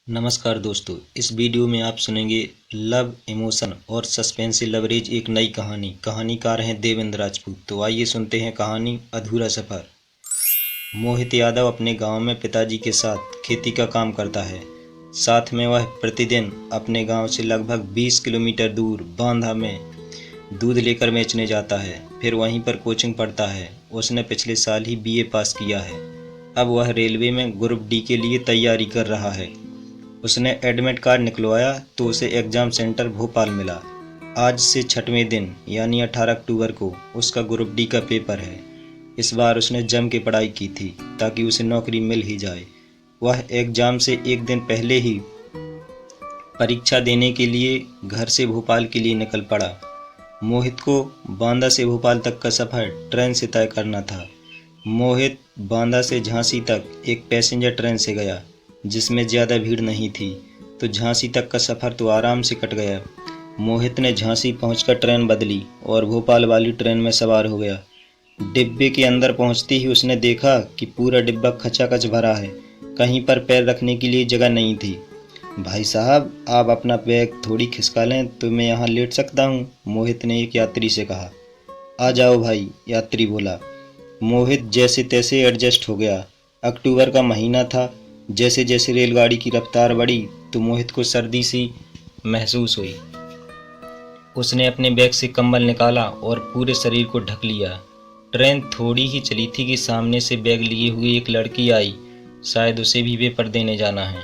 नमस्कार दोस्तों, इस वीडियो में आप सुनेंगे लव इमोशन और सस्पेंस से लवरेज एक नई कहानी। कहानीकार हैं देवेंद्र राजपूत। तो आइए सुनते हैं कहानी अधूरा सफ़र। मोहित यादव अपने गांव में पिताजी के साथ खेती का काम करता है। साथ में वह प्रतिदिन अपने गांव से लगभग 20 किलोमीटर दूर बांधा में दूध लेकर बेचने जाता है। फिर वहीं पर कोचिंग पढ़ता है। उसने पिछले साल ही बीए पास किया है। अब वह रेलवे में ग्रुप डी के लिए तैयारी कर रहा है। उसने एडमिट कार्ड निकलवाया तो उसे एग्ज़ाम सेंटर भोपाल मिला। आज से 6वें दिन यानी 18 अक्टूबर को उसका ग्रुप डी का पेपर है। इस बार उसने जम के पढ़ाई की थी ताकि उसे नौकरी मिल ही जाए। वह एग्ज़ाम से एक दिन पहले ही परीक्षा देने के लिए घर से भोपाल के लिए निकल पड़ा। मोहित को बांदा से भोपाल तक का सफ़र ट्रेन से तय करना था। मोहित बांदा से झांसी तक एक पैसेंजर ट्रेन से गया जिसमें ज़्यादा भीड़ नहीं थी, तो झांसी तक का सफ़र तो आराम से कट गया। मोहित ने झांसी पहुंचकर ट्रेन बदली और भोपाल वाली ट्रेन में सवार हो गया। डिब्बे के अंदर पहुंचते ही उसने देखा कि पूरा डिब्बा खचाखच भरा है। कहीं पर पैर रखने के लिए जगह नहीं थी। भाई साहब, आप अपना बैग थोड़ी खिसका लें तो मैं यहाँ लेट सकता हूँ, मोहित ने एक यात्री से कहा। आ जाओ भाई, यात्री बोला। मोहित जैसे तैसे एडजस्ट हो गया। अक्टूबर का महीना था। जैसे जैसे रेलगाड़ी की रफ्तार बढ़ी तो मोहित को सर्दी सी महसूस हुई। उसने अपने बैग से कंबल निकाला और पूरे शरीर को ढक लिया। ट्रेन थोड़ी ही चली थी कि सामने से बैग लिए हुए एक लड़की आई। शायद उसे भी पेपर देने जाना है।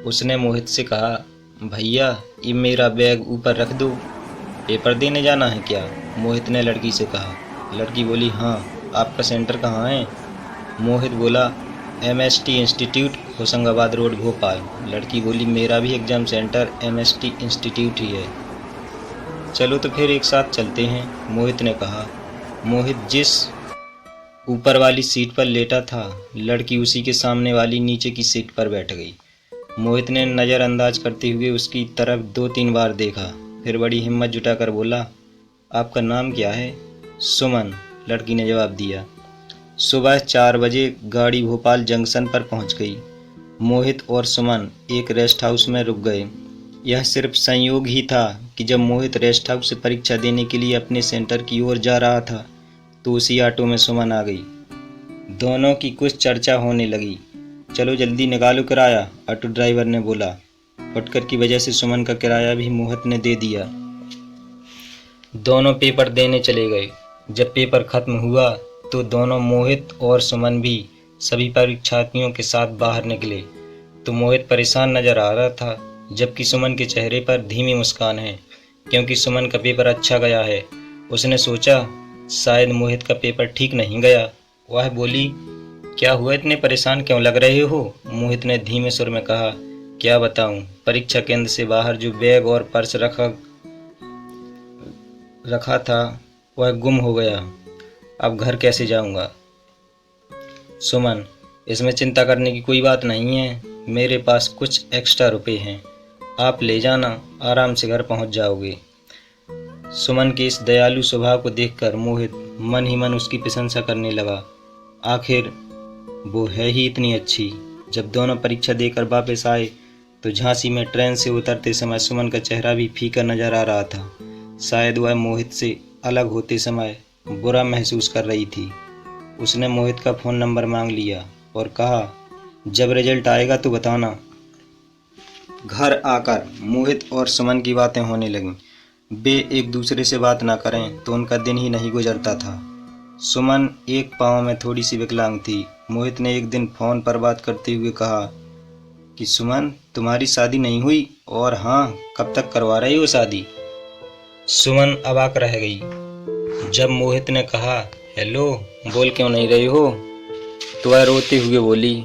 उसने मोहित से कहा, भैया ये मेरा बैग ऊपर रख दो। पेपर देने जाना है क्या? मोहित ने लड़की से कहा। लड़की बोली, हाँ। आपका सेंटर कहाँ है? मोहित बोला, MST institute, Hoshangabad road, Bhopal. लड़की बोली, मेरा भी एग्ज़ाम सेंटर एमएसटी इंस्टीट्यूट ही है। चलो तो फिर एक साथ चलते हैं, मोहित ने कहा। मोहित जिस ऊपर वाली सीट पर लेटा था, लड़की उसी के सामने वाली नीचे की सीट पर बैठ गई। मोहित ने नज़रअंदाज करते हुए उसकी तरफ 2-3 बार देखा, फिर बड़ी हिम्मत जुटाकर बोला, आपका नाम क्या है? सुमन, लड़की ने जवाब दिया। सुबह 4 बजे गाड़ी भोपाल जंक्शन पर पहुंच गई। मोहित और सुमन एक रेस्ट हाउस में रुक गए। यह सिर्फ संयोग ही था कि जब मोहित रेस्ट हाउस से परीक्षा देने के लिए अपने सेंटर की ओर जा रहा था तो उसी ऑटो में सुमन आ गई। दोनों की कुछ चर्चा होने लगी। चलो जल्दी निकालो किराया, ऑटो ड्राइवर ने बोला। फुटकर की वजह से सुमन का किराया भी मोहित ने दे दिया। दोनों पेपर देने चले गए। जब पेपर खत्म हुआ तो दोनों, मोहित और सुमन भी, सभी परीक्षार्थियों के साथ बाहर निकले तो मोहित परेशान नजर आ रहा था, जबकि सुमन के चेहरे पर धीमी मुस्कान है क्योंकि सुमन का पेपर अच्छा गया है। उसने सोचा शायद मोहित का पेपर ठीक नहीं गया। वह बोली, क्या हुआ, इतने परेशान क्यों लग रहे हो? मोहित ने धीमे सुर में कहा। क्या बताऊं, परीक्षा केंद्र से बाहर जो बैग और पर्स रखा था वह गुम हो गया। अब घर कैसे जाऊंगा? सुमन, इसमें चिंता करने की कोई बात नहीं है। मेरे पास कुछ एक्स्ट्रा रुपए हैं, आप ले जाना, आराम से घर पहुंच जाओगे। सुमन के इस दयालु स्वभाव को देखकर मोहित मन ही मन उसकी प्रशंसा करने लगा। आखिर वो है ही इतनी अच्छी। जब दोनों परीक्षा देकर वापस आए तो झांसी में ट्रेन से उतरते समय सुमन का चेहरा भी फीका नजर आ रहा था। शायद वह मोहित से अलग होते समय बुरा महसूस कर रही थी। उसने मोहित का फ़ोन नंबर मांग लिया और कहा, जब रिजल्ट आएगा तो बताना। घर आकर मोहित और सुमन की बातें होने लगीं। वे एक दूसरे से बात ना करें तो उनका दिन ही नहीं गुजरता था। सुमन एक पाँव में थोड़ी सी विकलांग थी। मोहित ने एक दिन फ़ोन पर बात करते हुए कहा कि सुमन, तुम्हारी शादी नहीं हुई? और हाँ, कब तक करवा रही हो शादी? सुमन अवाक रह गई। जब मोहित ने कहा, हेलो, बोल क्यों नहीं रही हो, तो वह रोते हुए बोली,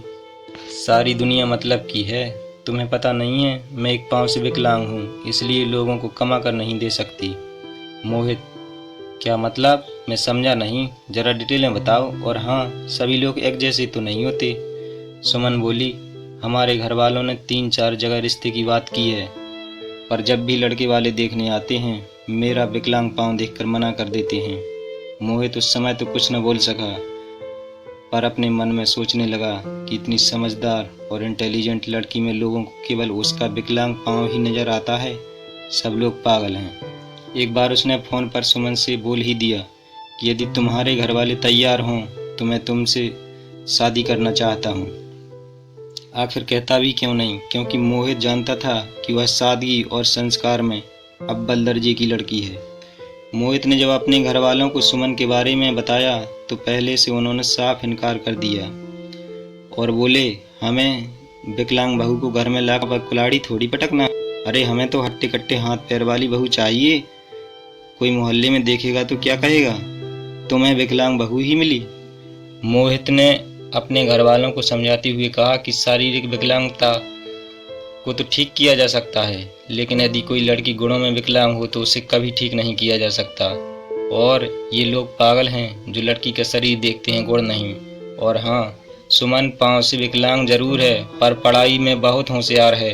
सारी दुनिया मतलब की है। तुम्हें पता नहीं है, मैं एक पाँव से विकलांग हूँ, इसलिए लोगों को कमा कर नहीं दे सकती। मोहित, क्या मतलब? मैं समझा नहीं, ज़रा डिटेल में बताओ। और हाँ, सभी लोग एक जैसे तो नहीं होते। सुमन बोली, हमारे घर वालों ने 3-4 जगह रिश्ते की बात की है, पर जब भी लड़के वाले देखने आते हैं मेरा विकलांग पाँव देखकर मना कर देते हैं। मोहित उस समय तो कुछ न बोल सका, पर अपने मन में सोचने लगा कि इतनी समझदार और इंटेलिजेंट लड़की में लोगों को केवल उसका विकलांग पाँव ही नजर आता है। सब लोग पागल हैं। एक बार उसने फ़ोन पर सुमन से बोल ही दिया कि यदि तुम्हारे घर वाले तैयार हों तो मैं तुमसे शादी करना चाहता हूँ। आखिर कहता भी क्यों नहीं, क्योंकि मोहित जानता था कि वह सादगी और संस्कार में अव्वल दर्जे की लड़की है। मोहित ने जब अपने घर वालों को सुमन के बारे में बताया तो पहले से उन्होंने साफ इनकार कर दिया और बोले, हमें विकलांग बहू को घर में लाकर कुल्हाड़ी थोड़ी पटकना। अरे हमें तो हट्टे कट्टे हाथ पैर वाली बहू चाहिए। कोई मोहल्ले में देखेगा तो क्या कहेगा, तुम्हें विकलांग बहू ही मिली। मोहित ने अपने घर वालों को समझाते हुए कहा कि शारीरिक विकलांगता को तो ठीक किया जा सकता है, लेकिन यदि कोई लड़की गुणों में विकलांग हो तो उसे कभी ठीक नहीं किया जा सकता। और ये लोग पागल हैं जो लड़की का शरीर देखते हैं, गुण नहीं। और हाँ, सुमन पाँव से विकलांग जरूर है पर पढ़ाई में बहुत होशियार है।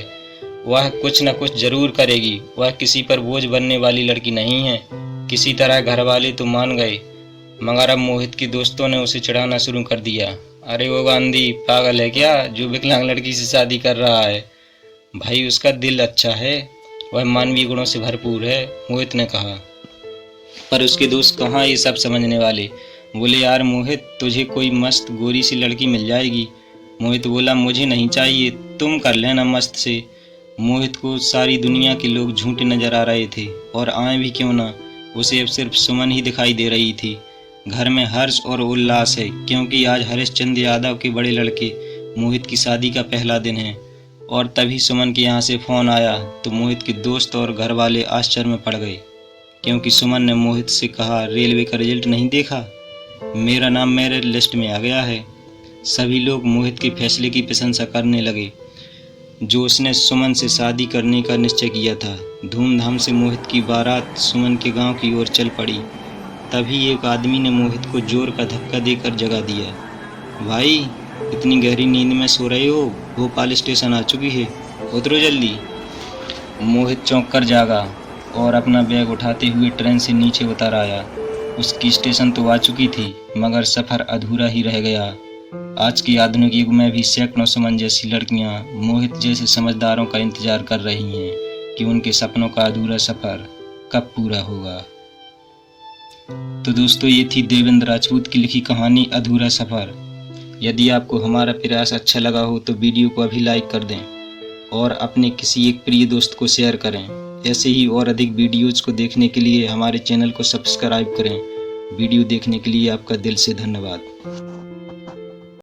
वह कुछ न कुछ जरूर करेगी। वह किसी पर बोझ बनने वाली लड़की नहीं है। किसी तरह घर वाले तो मान गए, मगर अब मोहित के दोस्तों ने उसे चिढ़ाना शुरू कर दिया। अरे वो गांधी पागल है क्या जो विकलांग लड़की से शादी कर रहा है? भाई उसका दिल अच्छा है, वह मानवीय गुणों से भरपूर है, मोहित ने कहा। पर उसके दोस्त कहाँ ये सब समझने वाले। बोले, यार मोहित, तुझे कोई मस्त गोरी सी लड़की मिल जाएगी। मोहित बोला, मुझे नहीं चाहिए, तुम कर लेना मस्त से। मोहित को सारी दुनिया के लोग झूठे नजर आ रहे थे और आए भी क्यों ना, उसे अब सिर्फ सुमन ही दिखाई दे रही थी। घर में हर्ष और उल्लास है क्योंकि आज हरिश्चंद्र यादव के बड़े लड़के मोहित की शादी का पहला दिन है। और तभी सुमन के यहाँ से फ़ोन आया तो मोहित के दोस्त और घर वाले आश्चर्य में पड़ गए, क्योंकि सुमन ने मोहित से कहा, रेलवे का रिजल्ट नहीं देखा, मेरा नाम मेरिट लिस्ट में आ गया है। सभी लोग मोहित के फैसले की प्रशंसा करने लगे जो उसने सुमन से शादी करने का निश्चय किया था। धूमधाम से मोहित की बारात सुमन के गांव की ओर चल पड़ी। तभी एक आदमी ने मोहित को जोर का धक्का देकर जगा दिया। भाई, इतनी गहरी नींद में सो रहे हो? भोपाल स्टेशन आ चुकी है, उतरो जल्दी। मोहित चौंक कर जागा और अपना बैग उठाते हुए ट्रेन से नीचे उतर आया। उसकी स्टेशन तो आ चुकी थी मगर सफ़र अधूरा ही रह गया। आज के आधुनिक युग में भी सैकड़ों सुमन जैसी लड़कियां मोहित जैसे समझदारों का इंतजार कर रही हैं कि उनके सपनों का अधूरा सफ़र कब पूरा होगा। तो दोस्तों, ये थी देवेंद्र राजपूत की लिखी कहानी अधूरा सफ़र। यदि आपको हमारा प्रयास अच्छा लगा हो तो वीडियो को अभी लाइक कर दें और अपने किसी एक प्रिय दोस्त को शेयर करें। ऐसे ही और अधिक वीडियोज़ को देखने के लिए हमारे चैनल को सब्सक्राइब करें। वीडियो देखने के लिए आपका दिल से धन्यवाद।